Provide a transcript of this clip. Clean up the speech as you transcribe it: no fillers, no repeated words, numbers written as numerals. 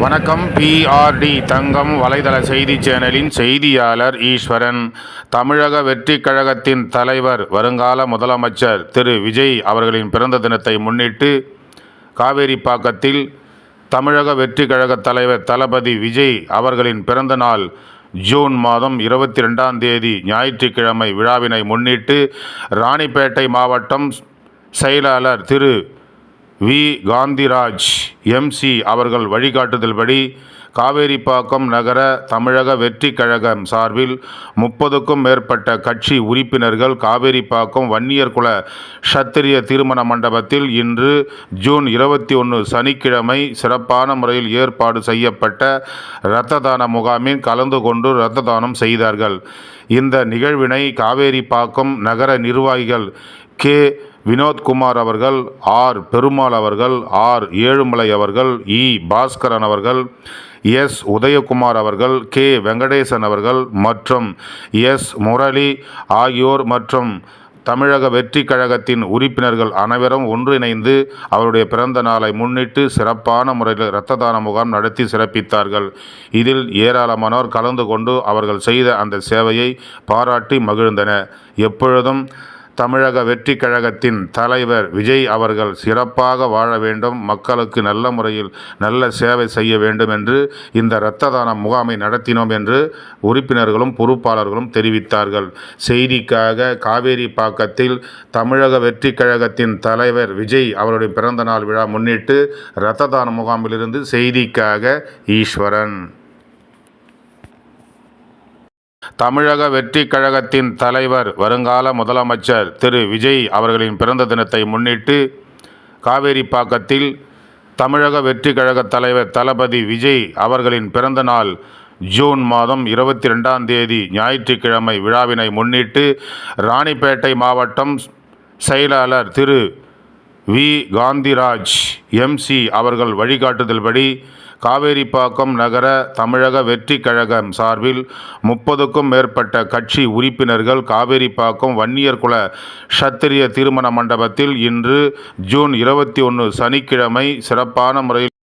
வணக்கம். பிஆர்டி தங்கம் வலைதள செய்தி சேனலின் செய்தியாளர் ஈஸ்வரன். தமிழக வெற்றிக் கழகத்தின் தலைவர் வருங்கால முதலமைச்சர் திரு விஜய் அவர்களின் பிறந்த தினத்தை முன்னிட்டு காவேரிப்பாக்கத்தில் தமிழக வெற்றிக் கழக தலைவர் தளபதி விஜய் அவர்களின் பிறந்த நாள் ஜூன் மாதம் 22ஆம் தேதி ஞாயிற்றுக்கிழமை விழாவினை முன்னிட்டு ராணிப்பேட்டை மாவட்டம் செயலாளர் திரு வி. காந்திராஜ் எம்சி அவர்கள் வழிகாட்டுதல்படி காவேரிப்பாக்கம் நகர தமிழக வெற்றிக் கழகம் சார்பில் 30க்கும் மேற்பட்ட கட்சி உறுப்பினர்கள் காவேரிப்பாக்கம் வன்னியர் குல சத்திரிய திருமண மண்டபத்தில் இன்று ஜூன் 21 சனிக்கிழமை சிறப்பான முறையில் ஏற்பாடு செய்யப்பட்ட இரத்த தான முகாமில் கலந்து கொண்டு இரத்த தானம் செய்தார்கள். இந்த நிகழ்வினை காவேரிப்பாக்கம் நகர நிர்வாகிகள் கே. வினோத்குமார் அவர்கள், ஆர். பெருமாள் அவர்கள், ஆர். ஏழுமலை அவர்கள், இ. பாஸ்கரன் அவர்கள், எஸ். உதயகுமார் அவர்கள், கே. வெங்கடேசன் அவர்கள் மற்றும் எஸ். முரளி ஆகியோர் மற்றும் தமிழக வெற்றிக் கழகத்தின் உறுப்பினர்கள் அனைவரும் ஒன்றிணைந்து அவருடைய பிறந்த நாளை முன்னிட்டு சிறப்பான முறையில் இரத்த தான முகாம் நடத்தி சிறப்பித்தார்கள். இதில் ஏராளமானோர் கலந்து கொண்டு அவர்கள் செய்த அந்த சேவையை பாராட்டி மகிழ்ந்தனர். எப்பொழுதும் தமிழக வெற்றிக் கழகத்தின் தலைவர் விஜய் அவர்கள் சிறப்பாக வாழ வேண்டும், மக்களுக்கு நல்ல முறையில் நல்ல சேவை செய்ய வேண்டும் என்று இந்த இரத்த தான முகாமை நடத்தினோம் என்று உறுப்பினர்களும் பொறுப்பாளர்களும் தெரிவித்தார்கள். செய்திக்காக காவேரிப்பாக்கத்தில் தமிழக வெற்றிக் கழகத்தின் தலைவர் விஜய் அவருடைய பிறந்த நாள் விழா முன்னிட்டு இரத்த தான முகாமிலிருந்து செய்திக்காக ஈஸ்வரன். தமிழக வெற்றிக் கழகத்தின் தலைவர் வருங்கால முதலமைச்சர் திரு விஜய் அவர்களின் பிறந்த தினத்தை முன்னிட்டு காவேரிப்பாக்கத்தில் தமிழக வெற்றிக் கழக தலைவர் தளபதி விஜய் அவர்களின் பிறந்த நாள் ஜூன் மாதம் 22ஆம் தேதி ஞாயிற்றுக்கிழமை விழாவினை முன்னிட்டு ராணிப்பேட்டை மாவட்டம் செயலாளர் திரு வி. காந்திராஜ் எம்சி அவர்கள் வழிகாட்டுதல்படி காவேரிப்பாக்கம் நகர தமிழக வெற்றிக் கழகம் சார்பில் 30க்கும் மேற்பட்ட கட்சி உறுப்பினர்கள் காவேரிப்பாக்கம் வன்னியர் குல சத்திரிய திருமண மண்டபத்தில் இன்று ஜூன் 21 சனிக்கிழமை சிறப்பான முறையில்